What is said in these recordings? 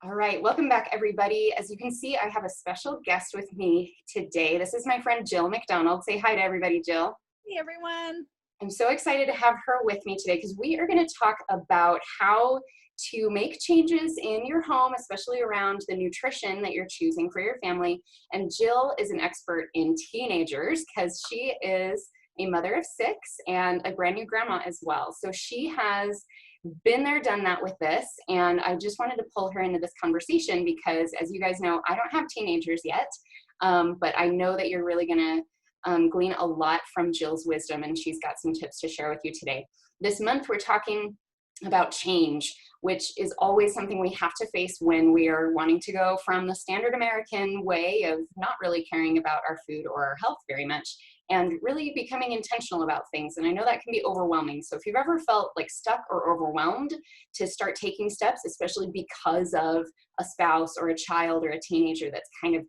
All right, welcome back everybody. As you can see, I have a special guest with me today. This is my friend Jill MacDonald. Say hi to everybody, Jill. Hey everyone. I'm so excited to have her with me today because we are going to talk about how to make changes in your home, especially around the nutrition that you're choosing for your family. And Jill is an expert in teenagers because she is a mother of 6 and a brand new grandma as well. So she has been there, done that with this, and I just wanted to pull her into this conversation because, as you guys know, I don't have teenagers yet, but I know that you're really going to glean a lot from Jill's wisdom, and she's got some tips to share with you today. This month, we're talking about change, which is always something we have to face when we are wanting to go from the standard American way of not really caring about our food or our health very much and really becoming intentional about things. And I know that can be overwhelming. So if you've ever felt like stuck or overwhelmed to start taking steps, especially because of a spouse or a child or a teenager that's kind of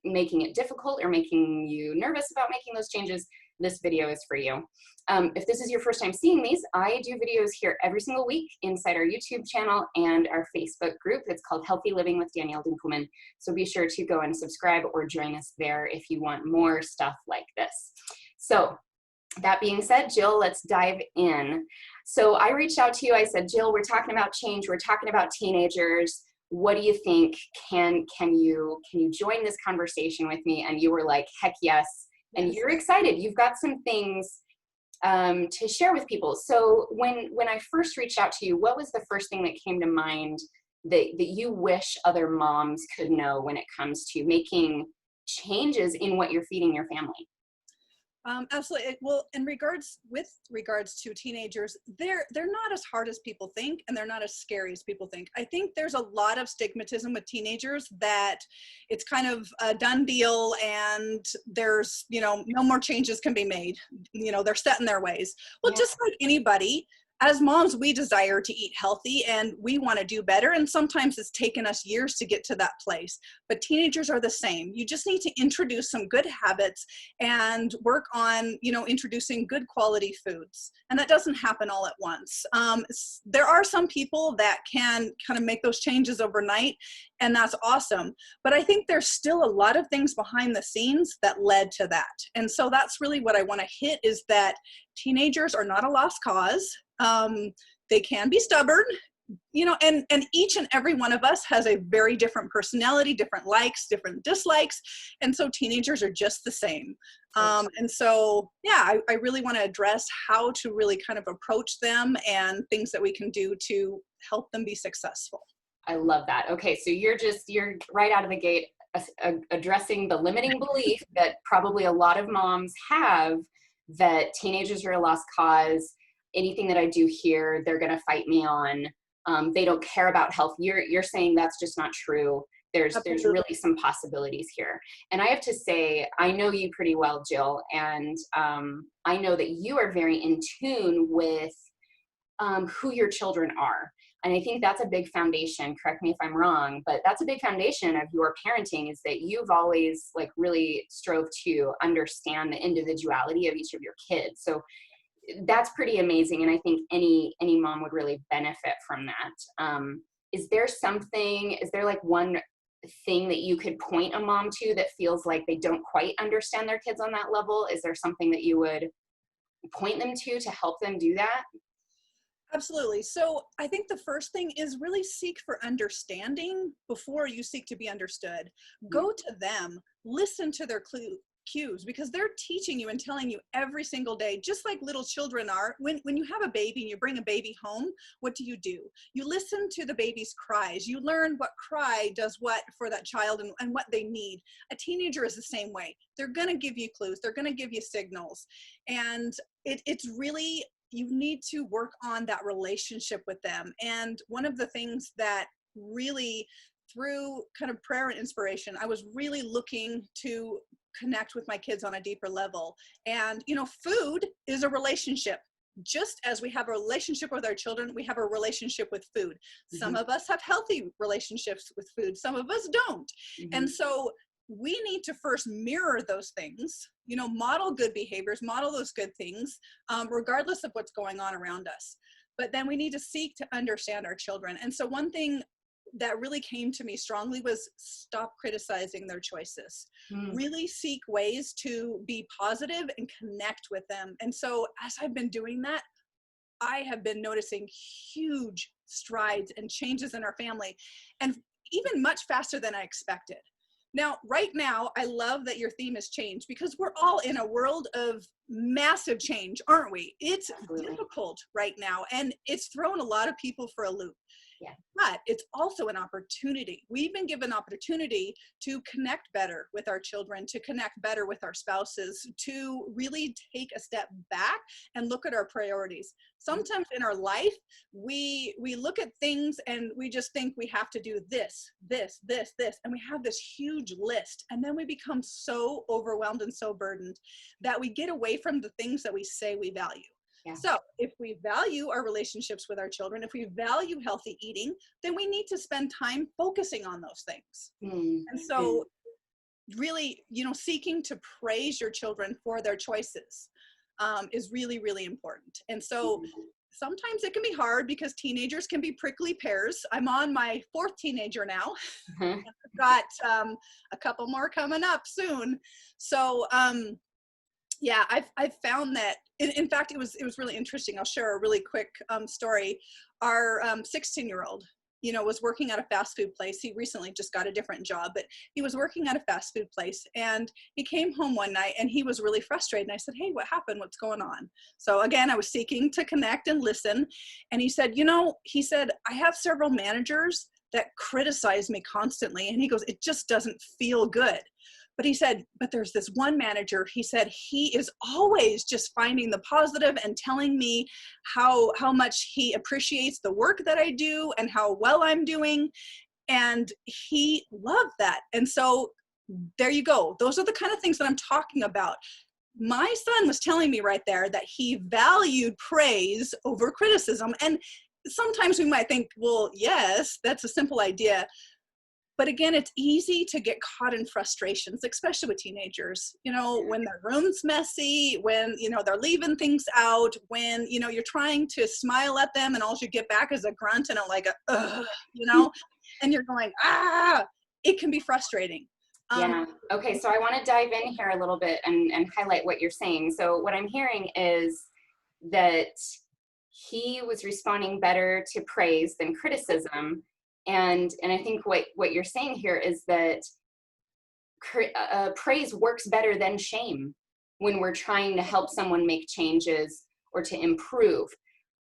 making it difficult or making you nervous about making those changes, this video is for you. If this is your first time seeing these, I do videos here every single week inside our YouTube channel and our Facebook group. It's called Healthy Living with Danielle Dinkelman. So be sure to go and subscribe or join us there if you want more stuff like this. So that being said, Jill, let's dive in. So I reached out to you. I said, Jill, we're talking about change. We're talking about teenagers. What do you think? Can you join this conversation with me? And you were like, heck yes. And you're excited. You've got some things to share with people. So when I first reached out to you, what was the first thing that came to mind that you wish other moms could know when it comes to making changes in what you're feeding your family? Absolutely. Well, with regards to teenagers, they're not as hard as people think, and they're not as scary as people think. I think there's a lot of stigmatism with teenagers that it's kind of a done deal, and there's no more changes can be made. They're set in their ways. Well, just like anybody, as moms, we desire to eat healthy and we want to do better. And sometimes it's taken us years to get to that place. But teenagers are the same. You just need to introduce some good habits and work on, introducing good quality foods. And that doesn't happen all at once. There are some people that can kind of make those changes overnight, and that's awesome. But I think there's still a lot of things behind the scenes that led to that. And so that's really what I want to hit, is that teenagers are not a lost cause. They can be stubborn, and each and every one of us has a very different personality, different likes, different dislikes. And so teenagers are just the same. And so, yeah, I really want to address how to really kind of approach them and things that we can do to help them be successful. I love that. Okay, so you're right out of the gate addressing the limiting belief that probably a lot of moms have, that teenagers are a lost cause. Anything that I do here, they're going to fight me on. They don't care about health. You're saying that's just not true. There's really some possibilities here. And I have to say, I know you pretty well, Jill, and I know that you are very in tune with who your children are. And I think that's a big foundation. Correct me if I'm wrong, but that's a big foundation of your parenting, is that you've always really strove to understand the individuality of each of your kids. So that's pretty amazing. And I think any mom would really benefit from that. Is there one thing that you could point a mom to that feels like they don't quite understand their kids on that level? Is there something that you would point them to help them do that? Absolutely. So I think the first thing is really seek for understanding before you seek to be understood. Go to them, listen to their cues, because they're teaching you and telling you every single day, just like little children are. When you have a baby and you bring a baby home, what do? You listen to the baby's cries. You learn what cry does what for that child and what they need. A teenager is the same way. They're going to give you clues. They're going to give you signals. And it's really, you need to work on that relationship with them. And one of the things that really, through kind of prayer and inspiration, I was really looking to connect with my kids on a deeper level. And, food is a relationship. Just as we have a relationship with our children, we have a relationship with food. Some of us have healthy relationships with food. Some of us don't. And so we need to first mirror those things, model good behaviors, model those good things, regardless of what's going on around us. But then we need to seek to understand our children. And so one thing that really came to me strongly was stop criticizing their choices. Mm. Really seek ways to be positive and connect with them. And so as I've been doing that, I have been noticing huge strides and changes in our family, and even much faster than I expected. Now, right now, I love that your theme has changed because we're all in a world of massive change, aren't we? It's Absolutely. difficult right now, and it's thrown a lot of people for a loop. Yeah. But it's also an opportunity. We've been given opportunity to connect better with our children, to connect better with our spouses, to really take a step back and look at our priorities. Sometimes in our life, we look at things and we just think we have to do this, and we have this huge list. And then we become so overwhelmed and so burdened that we get away from the things that we say we value. Yeah. So if we value our relationships with our children, if we value healthy eating, then we need to spend time focusing on those things. Mm-hmm. And so really, seeking to praise your children for their choices is really, really important. And so sometimes it can be hard because teenagers can be prickly pears. I'm on my 4th teenager now. Mm-hmm. I've got a couple more coming up soon. So, yeah, I've found that, in fact, it was really interesting. I'll share a really quick story. Our 16-year-old, was working at a fast food place. He recently just got a different job, but he was working at a fast food place, and he came home one night and he was really frustrated. And I said, "Hey, what happened? What's going on?" So again, I was seeking to connect and listen. And he said, I have several managers that criticize me constantly. And he goes, "It just doesn't feel good." But he said, "But there's this one manager," he said, "he is always just finding the positive and telling me how much he appreciates the work that I do and how well I'm doing." And he loved that. And so there you go. Those are the kind of things that I'm talking about. My son was telling me right there that he valued praise over criticism. And sometimes we might think, well, yes, that's a simple idea. But again, it's easy to get caught in frustrations, especially with teenagers, when their room's messy, when, they're leaving things out, when, you're trying to smile at them and all you get back is a grunt and ugh, and you're going, it can be frustrating. Yeah. Okay. So I want to dive in here a little bit and highlight what you're saying. So what I'm hearing is that he was responding better to praise than criticism. And I think what you're saying here is that praise works better than shame when we're trying to help someone make changes or to improve.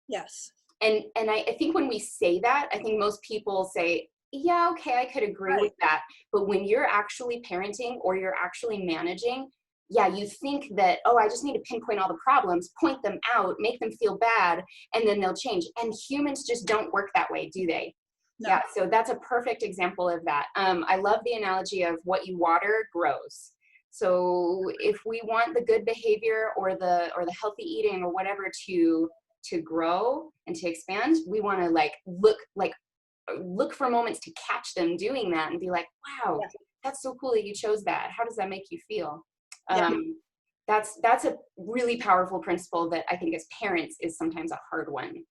Yes. And I think when we say that, I think most people say, yeah, okay, I could agree with that. But when you're actually parenting or you're actually managing, yeah, you think that, oh, I just need to pinpoint all the problems, point them out, make them feel bad, and then they'll change. And humans just don't work that way, do they? No. Yeah, so that's a perfect example of that. I love the analogy of what you water grows. So if we want the good behavior or the healthy eating or whatever to grow and to expand, we want to look for moments to catch them doing that and be like, wow, that's so cool that you chose that. How does that make you feel? That's a really powerful principle that I think as parents is sometimes a hard one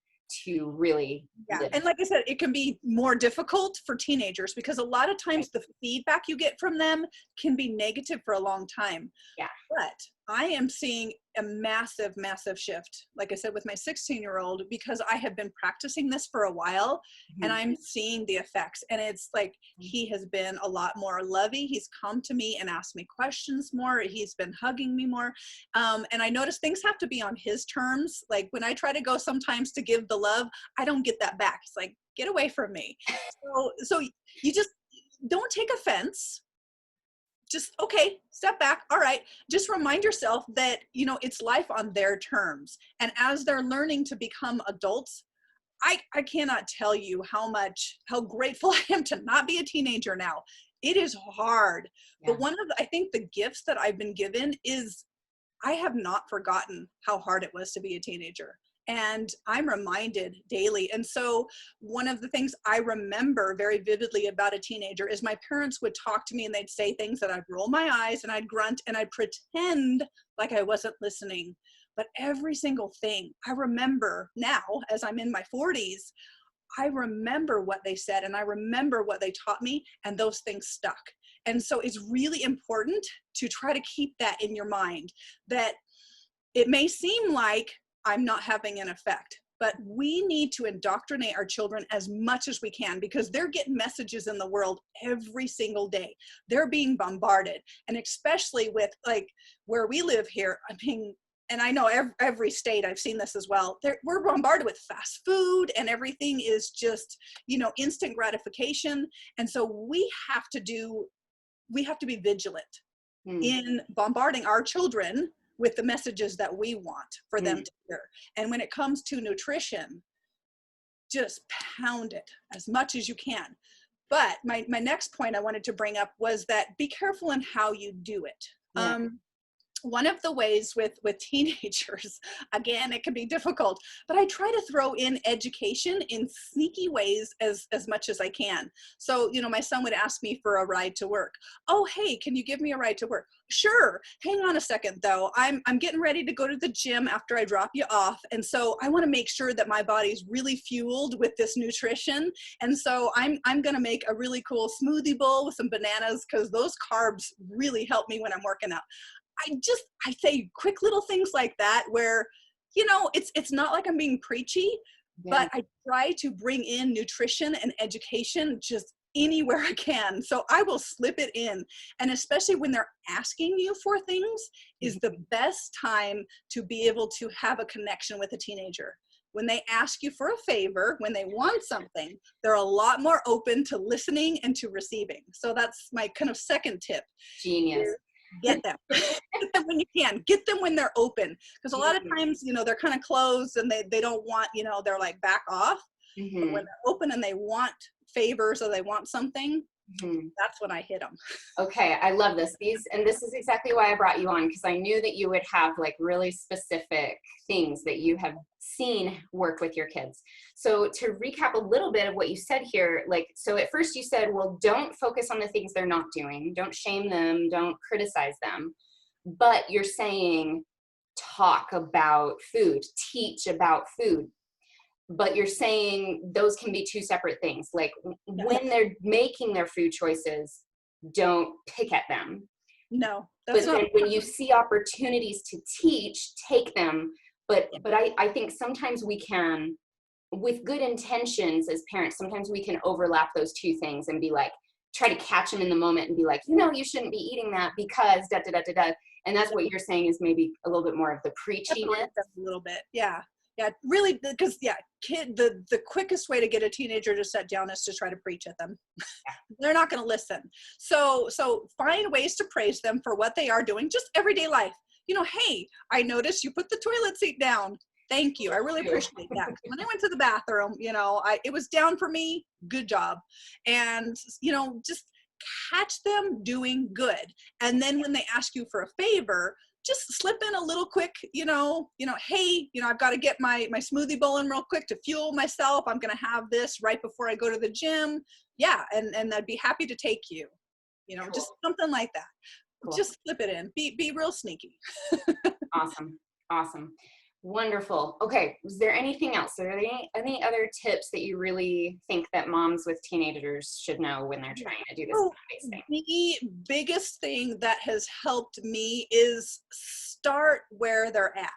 to really live. And like I said, it can be more difficult for teenagers because a lot of times the feedback you get from them can be negative for a long time. Yeah. But I am seeing a massive shift, like I said, with my 16-year-old, because I have been practicing this for a while and I'm seeing the effects. And it's like, he has been a lot more lovey. He's come to me and asked me questions more. He's been hugging me more. And I notice things have to be on his terms. Like when I try to go sometimes to give the love, I don't get that back. It's like, get away from me. So you just don't take offense. Just, okay, step back. All right. Just remind yourself that, it's life on their terms. And as they're learning to become adults, I cannot tell you how grateful I am to not be a teenager now. It is hard. Yeah. But I think the gifts that I've been given is I have not forgotten how hard it was to be a teenager. And I'm reminded daily. And so one of the things I remember very vividly about a teenager is my parents would talk to me and they'd say things that I'd roll my eyes and I'd grunt and I'd pretend like I wasn't listening. But every single thing I remember now, as I'm in my 40s, I remember what they said and I remember what they taught me, and those things stuck. And so it's really important to try to keep that in your mind, that it may seem like I'm not having an effect, but we need to indoctrinate our children as much as we can, because they're getting messages in the world every single day. They're being bombarded. And especially with like where we live here, I mean, and I know every state, I've seen this as well. We're bombarded with fast food and everything is just, you know, instant gratification. And so we have to be vigilant in bombarding our children with the messages that we want for them to hear. And when it comes to nutrition, just pound it as much as you can. But my next point I wanted to bring up was that be careful in how you do it. Yeah. One of the ways with teenagers, again, it can be difficult, but I try to throw in education in sneaky ways as much as I can. So, you know, my son would ask me for a ride to work. Oh, hey, can you give me a ride to work? Sure. Hang on a second though. I'm getting ready to go to the gym after I drop you off. And so I want to make sure that my body's really fueled with this nutrition. And so I'm going to make a really cool smoothie bowl with some bananas, because those carbs really help me when I'm working out. I say quick little things like that where, you know, it's not like I'm being preachy, but I try to bring in nutrition and education just anywhere I can. So I will slip it in. And especially when they're asking you for things is the best time to be able to have a connection with a teenager. When they ask you for a favor, when they want something, they're a lot more open to listening and to receiving. So that's my kind of second tip. Genius. Get them. Get them when you can. Get them when they're open. Because a lot of times, you know, they're kind of closed and they don't want, you know, they're like back off. But when they're open and they want favors or they want something, that's when I hit them. Okay, I love this. This is exactly why I brought you on, because I knew that you would have like really specific things that you have seen work with your kids. So to recap a little bit of what you said here, like, so at first you said, well, don't focus on the things they're not doing. Don't shame them. Don't criticize them. But you're saying talk about food, teach about food. But you're saying those can be two separate things. Like when they're making their food choices, don't pick at them. No, that's not. When you see opportunities to teach, take them. But I think sometimes we can, with good intentions as parents, sometimes we can overlap those two things and be like, try to catch them in the moment and be like, you know, you shouldn't be eating that because da da da da da. And that's what you're saying is maybe a little bit more of the preachiness. A little bit, yeah. Yeah, really, because the quickest way to get a teenager to sit down is to try to preach at them. They're not going to listen. So find ways to praise them for what they are doing, just everyday life. You know, hey, I noticed you put the toilet seat down. Thank you. I really appreciate that. When I went to the bathroom, you know, it was down for me. Good job. And, you know, just catch them doing good. And then when they ask you for a favor, just slip in a little quick, you know, hey, you know, I've got to get my smoothie bowl in real quick to fuel myself. I'm going to have this right before I go to the gym. Yeah. And I'd be happy to take you, you know, cool. Just something like that. Cool. Just slip it in, be real sneaky. Awesome. Wonderful. Okay. Was there anything else? Are there any other tips that you really think that moms with teenagers should know when they're trying to do this thing? The biggest thing that has helped me is start where they're at.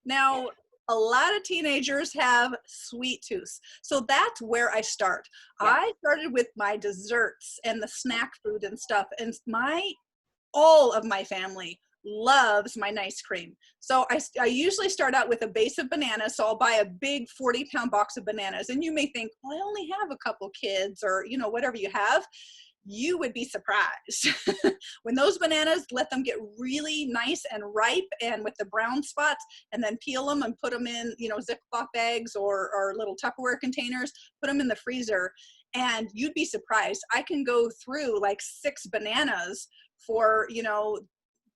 Now, a lot of teenagers have sweet tooths. So that's where I start. Yeah. I started with my desserts and the snack food and stuff. And all of my family loves my nice cream. So I usually start out with a base of bananas. So I'll buy a big 40-pound box of bananas. And you may think, well, I only have a couple kids, or, you know, whatever you have. You would be surprised. When those bananas, let them get really nice and ripe and with the brown spots, and then peel them and put them in, you know, Ziploc bags or little Tupperware containers, put them in the freezer. And you'd be surprised. I can go through like 6 bananas for, you know,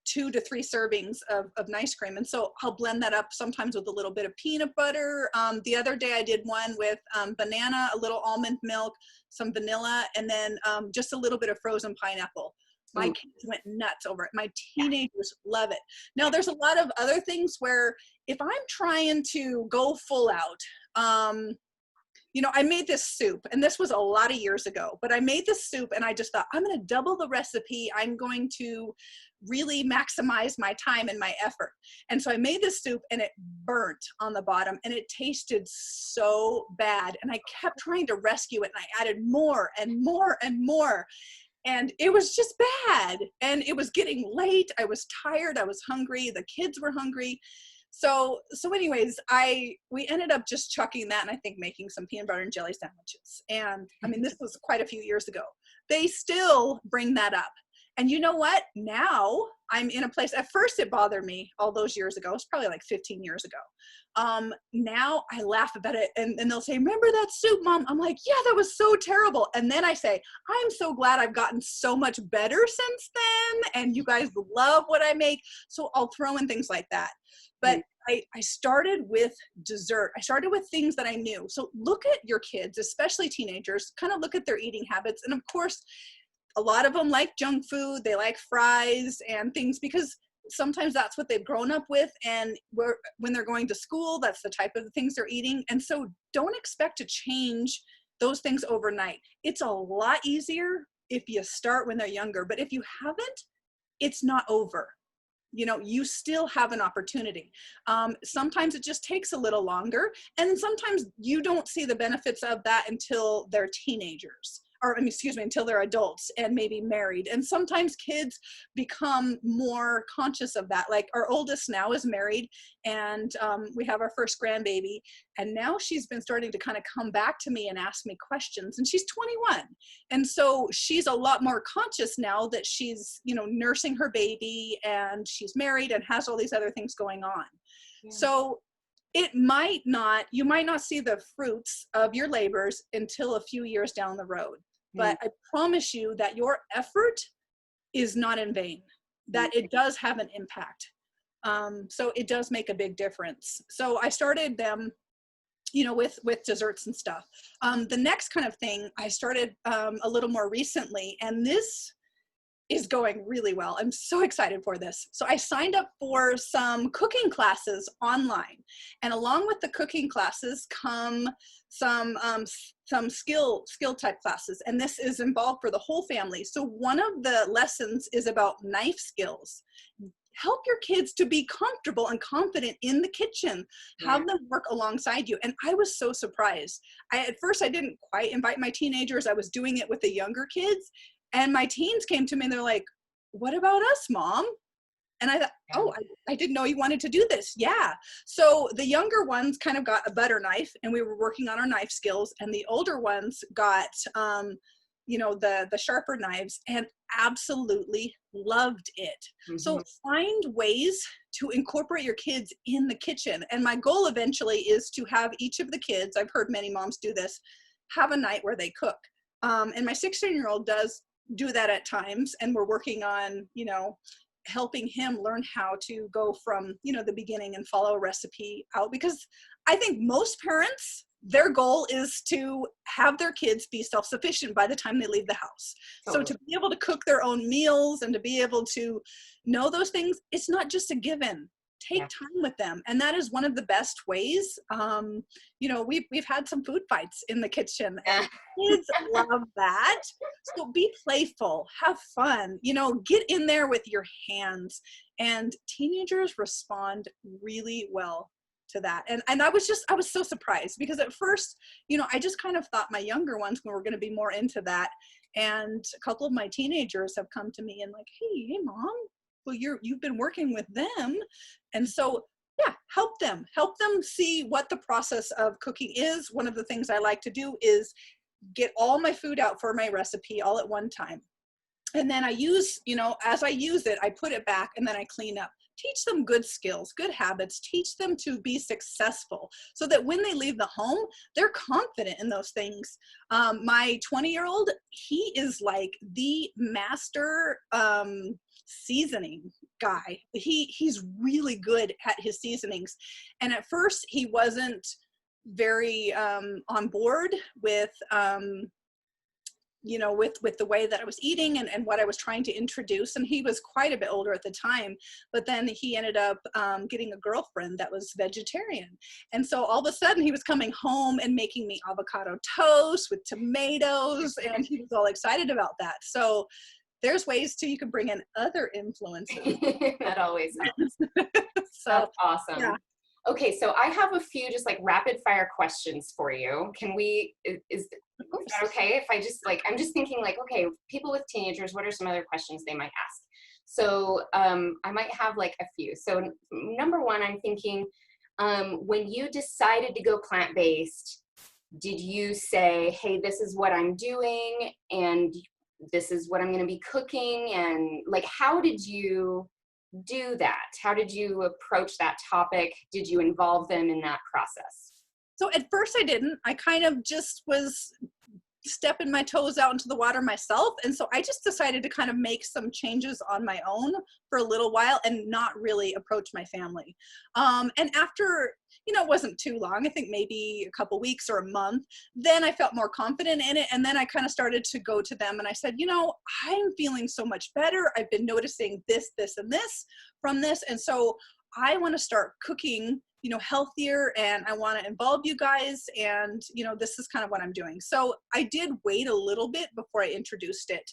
2 to 3 servings of nice cream. And so I'll blend that up sometimes with a little bit of peanut butter. The other day I did one with banana, a little almond milk, some vanilla, and then just a little bit of frozen pineapple. My kids went nuts over it. My teenagers love it. Now there's a lot of other things where if I'm trying to go full out, I made this soup, and this was a lot of years ago, but I made this soup and I just thought, I'm going to double the recipe. I'm going to really maximize my time and my effort. And so I made this soup and it burnt on the bottom and it tasted so bad. And I kept trying to rescue it and I added more and more and more. And it was just bad. And it was getting late. I was tired. I was hungry. The kids were hungry. So anyways, we ended up just chucking that and I think making some peanut butter and jelly sandwiches. And I mean, this was quite a few years ago. They still bring that up. And you know what? Now I'm in a place, at first it bothered me all those years ago. It's probably like 15 years ago. Now I laugh about it and they'll say, remember that soup, Mom? I'm like, yeah, that was so terrible. And then I say, I'm so glad I've gotten so much better since then. And you guys love what I make. So I'll throw in things like that. But I started with dessert. I started with things that I knew. So look at your kids, especially teenagers, kind of look at their eating habits. And of course, a lot of them like junk food. They like fries and things because sometimes that's what they've grown up with. And when they're going to school, that's the type of things they're eating. And so don't expect to change those things overnight. It's a lot easier if you start when they're younger. But if you haven't, it's not over. You still have an opportunity. Sometimes it just takes a little longer. And sometimes you don't see the benefits of that until they're teenagers. Or until they're adults and maybe married. And sometimes kids become more conscious of that. Like our oldest now is married and we have our first grandbaby. And now she's been starting to kind of come back to me and ask me questions. And she's 21. And so she's a lot more conscious now that she's, nursing her baby and she's married and has all these other things going on. Yeah. So you might not see the fruits of your labors until a few years down the road. But I promise you that your effort is not in vain, that it does have an impact. So it does make a big difference. So I started them, with desserts and stuff. The next kind of thing I started a little more recently, and this is going really well. I'm so excited for this. So I signed up for some cooking classes online, and along with the cooking classes come some skill type classes, and this is involved for the whole family. So one of the lessons is about knife skills. Help your kids to be comfortable and confident in the kitchen. Have them work alongside you. And I was so surprised. At first I didn't quite invite my teenagers. I was doing it with the younger kids. And my teens came to me and they're like, what about us, Mom? And I thought, oh, I didn't know you wanted to do this. Yeah. So the younger ones kind of got a butter knife and we were working on our knife skills. And the older ones got, the sharper knives and absolutely loved it. Mm-hmm. So find ways to incorporate your kids in the kitchen. And my goal eventually is to have each of the kids, I've heard many moms do this, have a night where they cook. And my 16-year-old does do that at times, and we're working on helping him learn how to go from the beginning and follow a recipe out, because I think most parents, their goal is to have their kids be self-sufficient by the time they leave the house. Totally. So to be able to cook their own meals and to be able to know those things, it's not just a given. Take time with them. And that is one of the best ways. We've had some food fights in the kitchen and kids love that. So be playful, have fun, get in there with your hands, and teenagers respond really well to that. And I was so surprised because at first, I just kind of thought my younger ones were going to be more into that. And a couple of my teenagers have come to me and like, hey Mom, well, you've been working with them. And so, help them see what the process of cooking is. One of the things I like to do is get all my food out for my recipe all at one time. And then I use, as I use it, I put it back and then I clean up. Teach them good skills, good habits, teach them to be successful so that when they leave the home, they're confident in those things. My 20-year-old, he is like the master seasoning guy. He's really good at his seasonings. And at first he wasn't very on board with with the way that I was eating and what I was trying to introduce. And he was quite a bit older at the time, but then he ended up getting a girlfriend that was vegetarian. And so all of a sudden he was coming home and making me avocado toast with tomatoes, and he was all excited about that. So there's ways too, you can bring in other influences. That always helps. So That's awesome. yeah. Okay, so I have a few just like rapid fire questions for you. Can we, is that okay if I just like, I'm just thinking like, okay, people with teenagers, what are some other questions they might ask? So I might have like a few. So number one, I'm thinking, when you decided to go plant-based, did you say, hey, this is what I'm doing and this is what I'm going to be cooking? And like, how did you do that? How did you approach that topic? Did you involve them in that process? So at first I didn't. I kind of just was stepping my toes out into the water myself. And so I just decided to kind of make some changes on my own for a little while and not really approach my family. And after, it wasn't too long, I think maybe a couple weeks or a month, then I felt more confident in it. And then I kind of started to go to them and I said, I'm feeling so much better. I've been noticing this, this, and this from this. And so I want to start cooking healthier, and I want to involve you guys, and this is kind of what I'm doing. So I did wait a little bit before I introduced it.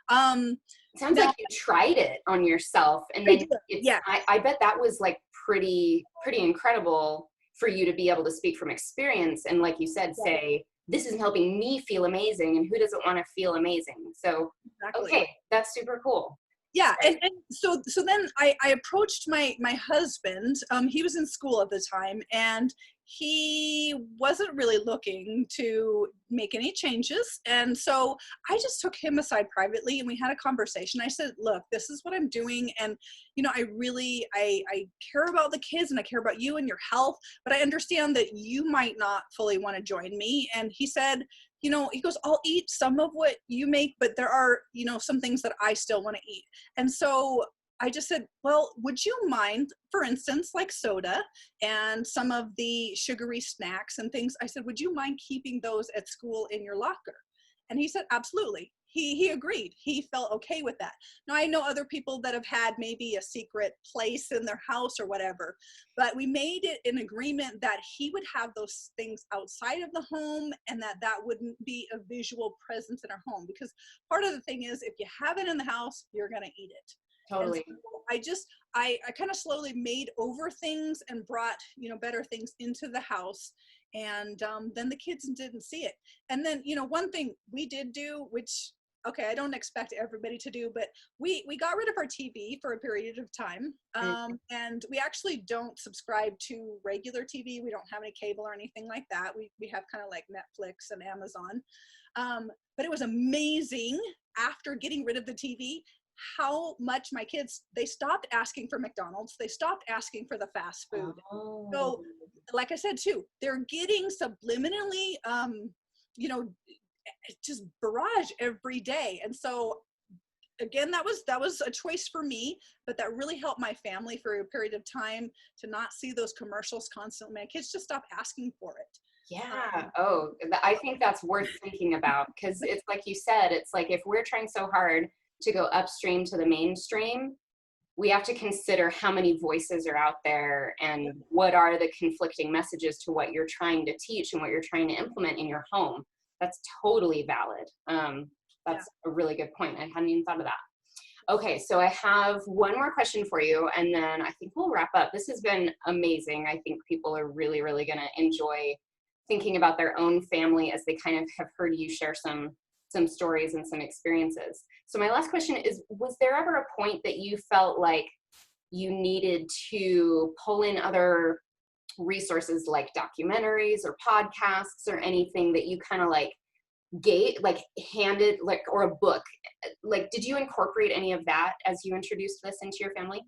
Sounds like you tried it on yourself, and then yeah. I bet that was like pretty incredible for you to be able to speak from experience and, like you said, say, this is helping me feel amazing, and who doesn't want to feel amazing? So exactly. Okay, that's super cool. Yeah, and so then I approached my husband. He was in school at the time, and he wasn't really looking to make any changes. And so I just took him aside privately, and we had a conversation. I said, look, this is what I'm doing, and I care about the kids, and I care about you and your health, but I understand that you might not fully want to join me. And he said, he goes, I'll eat some of what you make, but there are, some things that I still want to eat. And so I just said, well, would you mind, for instance, like soda and some of the sugary snacks and things? I said, would you mind keeping those at school in your locker? And he said, absolutely. He agreed. He felt okay with that. Now, I know other people that have had maybe a secret place in their house or whatever, but we made it an agreement that he would have those things outside of the home, and that wouldn't be a visual presence in our home, because part of the thing is, if you have it in the house, you're going to eat it. Totally. So I kind of slowly made over things and brought, better things into the house. And then the kids didn't see it. And then, one thing we did do, which, okay, I don't expect everybody to do, but we got rid of our TV for a period of time. And we actually don't subscribe to regular TV. We don't have any cable or anything like that. We have kind of like Netflix and Amazon. But it was amazing after getting rid of the TV, how much my kids, they stopped asking for McDonald's. They stopped asking for the fast food. Oh. So like I said too, they're getting subliminally, just barrage every day. And so again, that was a choice for me, but that really helped my family for a period of time to not see those commercials constantly. My kids just stopped asking for it. Yeah. I think that's worth thinking about, because it's like you said, it's like if we're trying so hard to go upstream to the mainstream, we have to consider how many voices are out there and what are the conflicting messages to what you're trying to teach and what you're trying to implement in your home. That's totally valid. That's a really good point. I hadn't even thought of that. Okay, so I have one more question for you, and then I think we'll wrap up. This has been amazing. I think people are really, really going to enjoy thinking about their own family as they kind of have heard you share some stories and some experiences. So my last question is, was there ever a point that you felt like you needed to pull in other resources like documentaries or podcasts or anything that you kind of handed, or a book? Like, did you incorporate any of that as you introduced this into your family?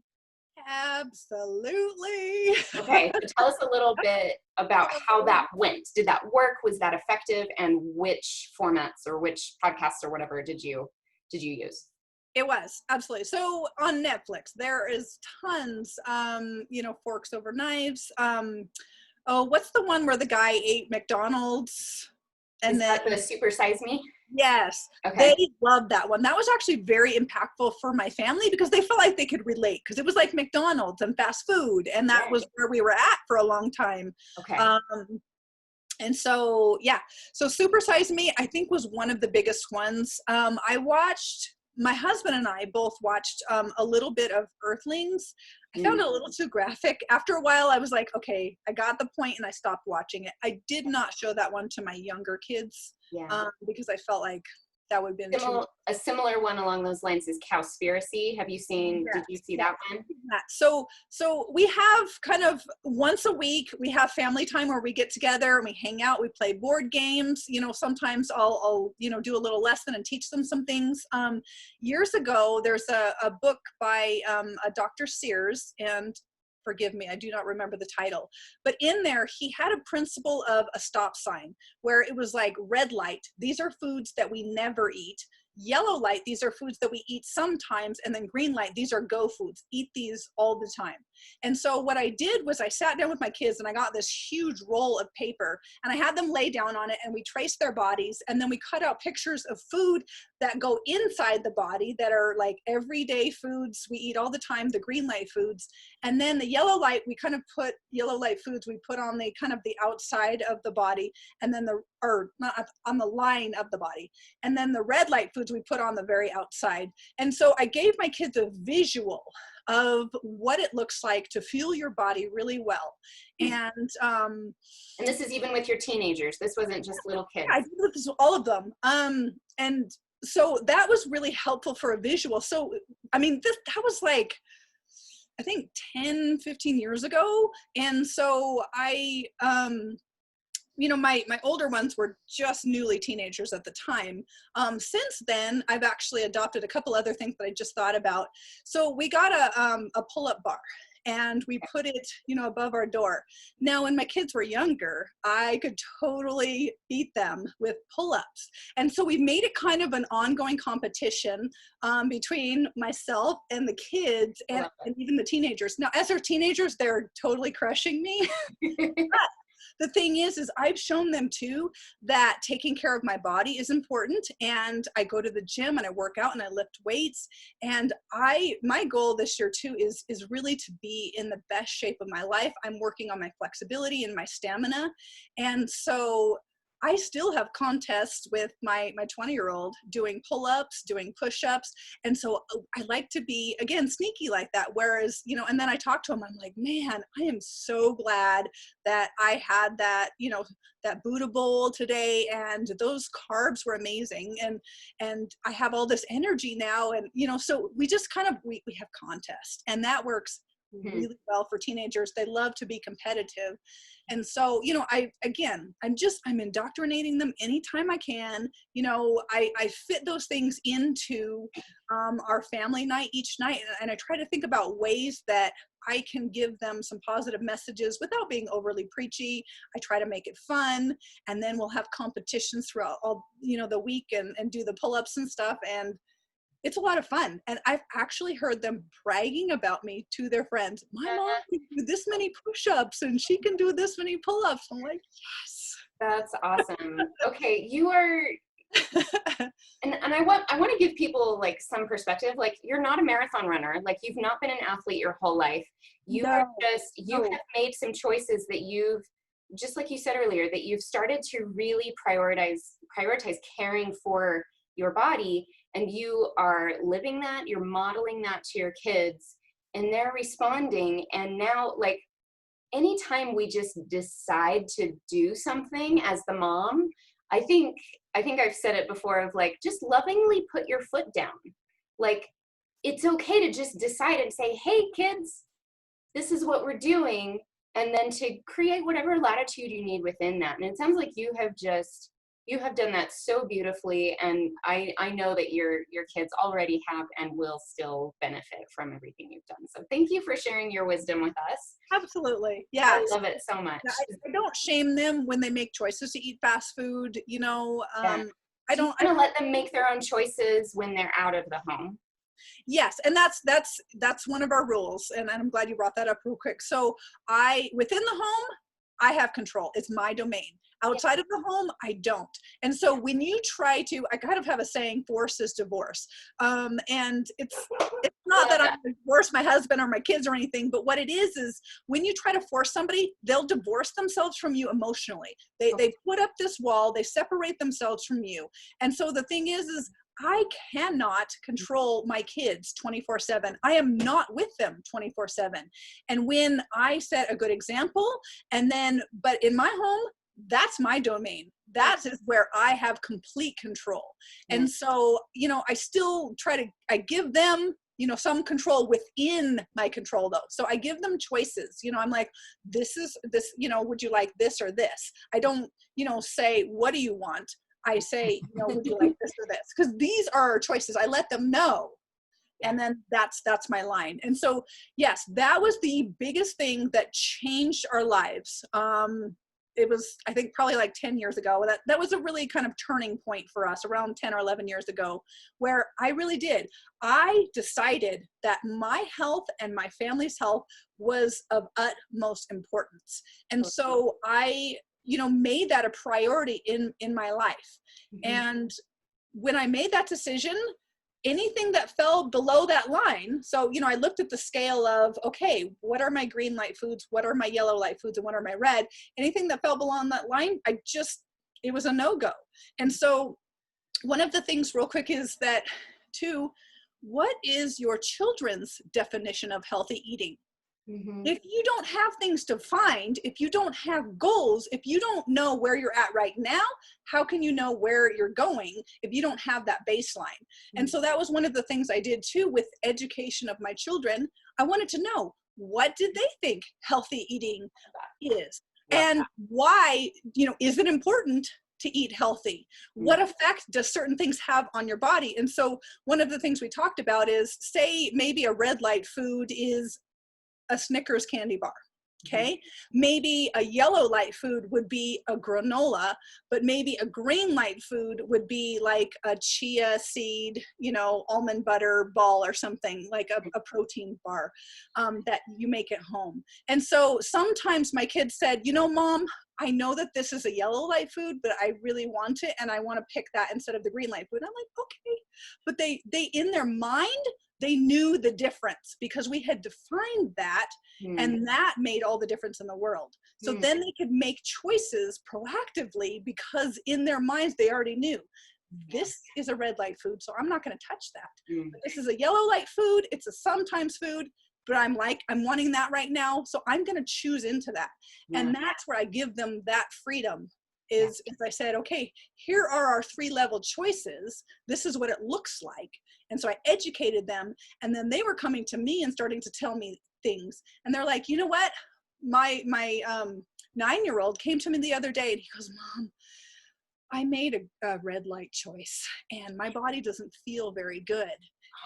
Absolutely. Okay, so tell us a little bit about how that went. Did that work? Was that effective? And which formats or which podcasts or whatever did you use? It was, absolutely. So on Netflix, there is tons, Forks Over Knives. What's the one where the guy ate McDonald's? And is then that the Super Size Me? Yes, Okay. they loved that one. That was actually very impactful for my family because they felt like they could relate because it was like McDonald's and fast food, and that was Right. where we were at for a long time. Okay. Um, and so, yeah, so Super Size Me, I think, was one of the biggest ones. My husband and I both watched a little bit of Earthlings. I found it a little too graphic. After a while, I was like, okay, I got the point, and I stopped watching it. I did not show that one to my younger kids Yeah. because I felt like that would have been too much. A similar one along those lines is Cowspiracy. Have you seen, did you see that one? So we have kind of once a week, we have family time where we get together and we hang out, we play board games. Sometimes I'll do a little lesson and teach them some things. Years ago, there's a book by a Dr. Sears, and forgive me, I do not remember the title, but in there, he had a principle of a stop sign where it was like red light. These are foods that we never eat. Yellow light, these are foods that we eat sometimes, and then green light, these are go foods. Eat these all the time. And so what I did was I sat down with my kids and I got this huge roll of paper and I had them lay down on it and we traced their bodies, and then we cut out pictures of food that go inside the body that are like everyday foods we eat all the time, the green light foods. And then the yellow light, we kind of put yellow light foods, we put on the kind of the outside of the body, and then not on the line of the body. And then the red light foods we put on the very outside. And so I gave my kids a visual of what it looks like to fuel your body really well. And this is even with your teenagers. This wasn't just little kids. I did this with all of them. And so that was really helpful for a visual. So, I mean, that was like, I think 10, 15 years ago. And so my older ones were just newly teenagers at the time. Since then, I've actually adopted a couple other things that I just thought about. So we got a pull-up bar, and we put it, above our door. Now, when my kids were younger, I could totally beat them with pull-ups. And so we made it kind of an ongoing competition between myself and the kids and even the teenagers. Now, as they're teenagers, they're totally crushing me. But the thing is I've shown them too that taking care of my body is important, and I go to the gym and I work out and I lift weights, and my goal this year too is really to be in the best shape of my life. I'm working on my flexibility and my stamina, and so I still have contests with my 20-year-old doing pull-ups, doing push-ups. And so I like to be, again, sneaky like that. Whereas, and then I talk to him, I'm like, man, I am so glad that I had that, that Buddha bowl today, and those carbs were amazing. And I have all this energy now. And, so we just kind of, we have contests, and that works really well for teenagers. They love to be competitive. And so, I'm indoctrinating them anytime I can. I fit those things into our family night each night. And I try to think about ways that I can give them some positive messages without being overly preachy. I try to make it fun. And then we'll have competitions throughout all, the week and do the pull-ups and stuff. And it's a lot of fun. And I've actually heard them bragging about me to their friends. My mom can do this many push-ups and she can do this many pull-ups. I'm like, yes. That's awesome. Okay, you are, and I want to give people like some perspective. Like, you're not a marathon runner. Like, you've not been an athlete your whole life. You have made some choices that you've, just like you said earlier, that you've started to really prioritize caring for your body. And you are living that, you're modeling that to your kids, and they're responding. And now, like, anytime we just decide to do something as the mom, I think I've said it before, of like, just lovingly put your foot down. Like, it's okay to just decide and say, hey kids, this is what we're doing. And then to create whatever latitude you need within that. And it sounds like you have done that so beautifully, and I know that your kids already have and will still benefit from everything you've done. So thank you for sharing your wisdom with us. Absolutely. Yeah. I love it so much. I don't shame them when they make choices to eat fast food, I don't want to let them make their own choices when they're out of the home. Yes, and that's one of our rules, and I'm glad you brought that up real quick. So within the home, I have control. It's my domain. Outside of the home, I don't. And so when you try to, I kind of have a saying, force is divorce. And it's not that I'm going to divorce my husband or my kids or anything, but what it is when you try to force somebody, they'll divorce themselves from you emotionally. They put up this wall, they separate themselves from you. And so the thing is I cannot control my kids 24/7. I am not with them 24/7. And when I set a good example, but in my home, that's my domain. That is where I have complete control. And so, I still I give them, some control within my control though. So I give them choices, I'm like, this, would you like this or this? I don't, say, what do you want? I say, would you like this or this? Because these are our choices. I let them know. And then that's my line. And so, yes, that was the biggest thing that changed our lives. It was, I think, probably like 10 years ago. That was a really kind of turning point for us, around 10 or 11 years ago, where I really did. I decided that my health and my family's health was of utmost importance. And so I, made that a priority in my life. And when I made that decision, anything that fell below that line, so, I looked at the scale of, okay, what are my green light foods? What are my yellow light foods? And what are my red? Anything that fell below that line, it was a no-go. And so one of the things real quick is that, too, what is your children's definition of healthy eating? If you don't have things to find, if you don't have goals, if you don't know where you're at right now, how can you know where you're going if you don't have that baseline? And so that was one of the things I did too with education of my children. I wanted to know, what did they think healthy eating is? And why, is it important to eat healthy? What effect does certain things have on your body? And so one of the things we talked about is, say maybe a red light food is a Snickers candy bar. Okay. Maybe a yellow light food would be a granola, but maybe a green light food would be like a chia seed, almond butter ball or something, like a protein bar that you make at home. And so sometimes my kids said, Mom, I know that this is a yellow light food, but I really want it. And I want to pick that instead of the green light food. I'm like, okay. But they in their mind, they knew the difference because we had defined that, and that made all the difference in the world. So then they could make choices proactively because in their minds, they already knew this is a red light food, so I'm not going to touch that. But this is a yellow light food. It's a sometimes food, but I'm wanting that right now. So I'm going to choose into that. And that's where I give them that freedom is I said, okay, here are our 3-level choices. This is what it looks like. And so I educated them, and then they were coming to me and starting to tell me things. And they're like, you know what? My 9-year-old came to me the other day and he goes, Mom, I made a red light choice and my body doesn't feel very good.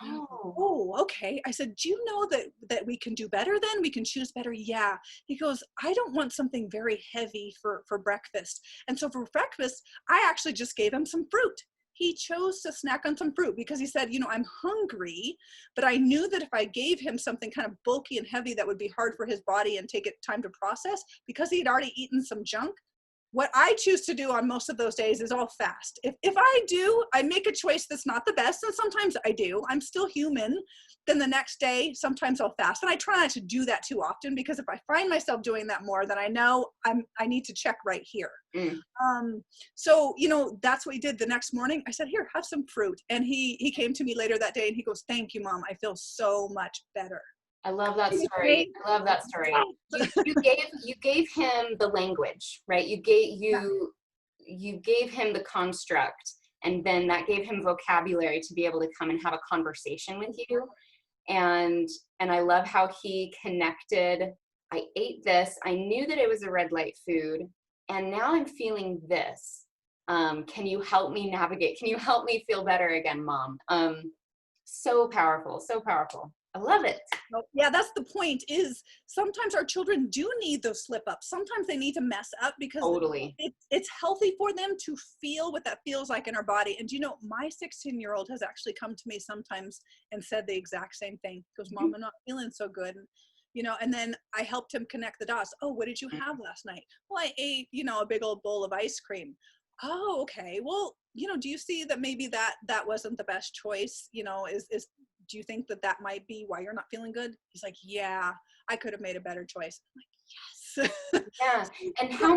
Oh, okay. I said, do you know that we can do better then? We can choose better? Yeah. He goes, I don't want something very heavy for breakfast. And so for breakfast, I actually just gave him some fruit. He chose to snack on some fruit because he said, I'm hungry, but I knew that if I gave him something kind of bulky and heavy that would be hard for his body and take it time to process, because he'd already eaten some junk, what I choose to do on most of those days is all fast. If I make a choice that's not the best, and sometimes I do, I'm still human, then the next day, sometimes I'll fast. And I try not to do that too often, because if I find myself doing that more, then I know I need to check right here. So, that's what he did the next morning. I said, here, have some fruit. And he came to me later that day and he goes, thank you, Mom. I feel so much better. I love that story. I love that story. You gave him the language, right? You gave him the construct, and then that gave him vocabulary to be able to come and have a conversation with you. And I love how he connected. I ate this. I knew that it was a red light food, and now I'm feeling this. Can you help me navigate? Can you help me feel better again, Mom? So powerful. So powerful. I love it. Yeah, that's the point, is sometimes our children do need those slip ups. Sometimes they need to mess up because it's healthy for them to feel what that feels like in our body. And my 16-year-old has actually come to me sometimes and said the exact same thing. He goes, Mom, I'm not feeling so good. And, and then I helped him connect the dots. Oh, what did you have last night? Well, I ate, a big old bowl of ice cream. Oh, okay. Well, do you see that maybe that wasn't the best choice? Do you think that might be why you're not feeling good? He's like, yeah, I could have made a better choice. I'm like, yes. Yeah. And how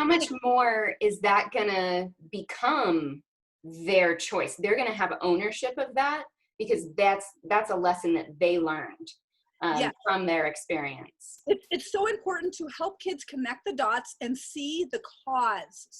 much more is that gonna become their choice? They're gonna have ownership of that, because that's a lesson that they learned from their experience. It's so important to help kids connect the dots and see the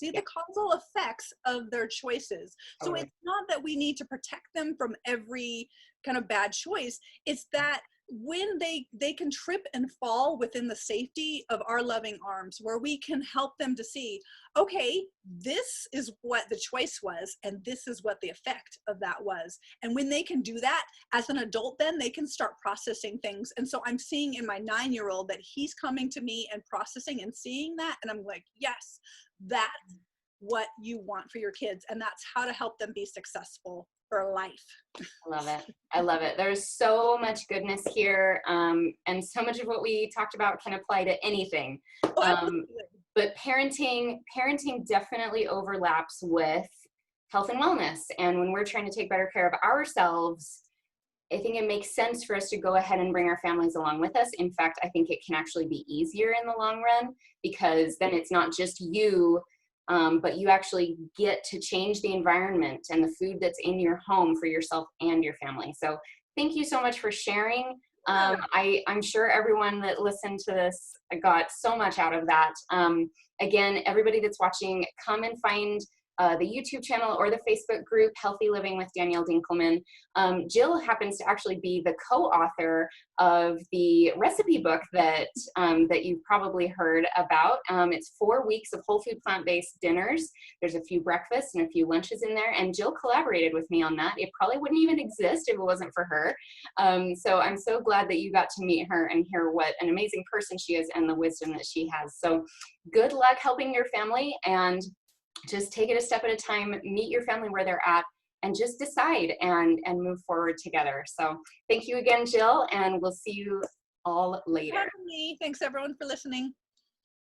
the causal effects of their choices. So it's not that we need to protect them from every kind of bad choice. It's that when they can trip and fall within the safety of our loving arms, where we can help them to see, okay, this is what the choice was, and this is what the effect of that was. And when they can do that as an adult, then they can start processing things. And so I'm seeing in my 9-year-old that he's coming to me and processing and seeing that, and I'm like, yes, that's what you want for your kids, and that's how to help them be successful for life. I love it. I love it. There's so much goodness here, and so much of what we talked about can apply to anything. But parenting definitely overlaps with health and wellness. And when we're trying to take better care of ourselves, I think it makes sense for us to go ahead and bring our families along with us. In fact, I think it can actually be easier in the long run, because then it's not just you, but you actually get to change the environment and the food that's in your home for yourself and your family. So thank you so much for sharing. I'm sure everyone that listened to this got so much out of that. Again, everybody that's watching, come and find the YouTube channel or the Facebook group, Healthy Living with Danielle Dinkelman. Jill happens to actually be the co-author of the recipe book that you've probably heard about. It's 4 weeks of whole food plant-based dinners. There's a few breakfasts and a few lunches in there, and Jill collaborated with me on that. It probably wouldn't even exist if it wasn't for her. So I'm so glad that you got to meet her and hear what an amazing person she is and the wisdom that she has. So good luck helping your family, and just take it a step at a time, meet your family where they're at, and just decide and move forward together. So thank you again, Jill, and we'll see you all later. Thanks everyone for listening.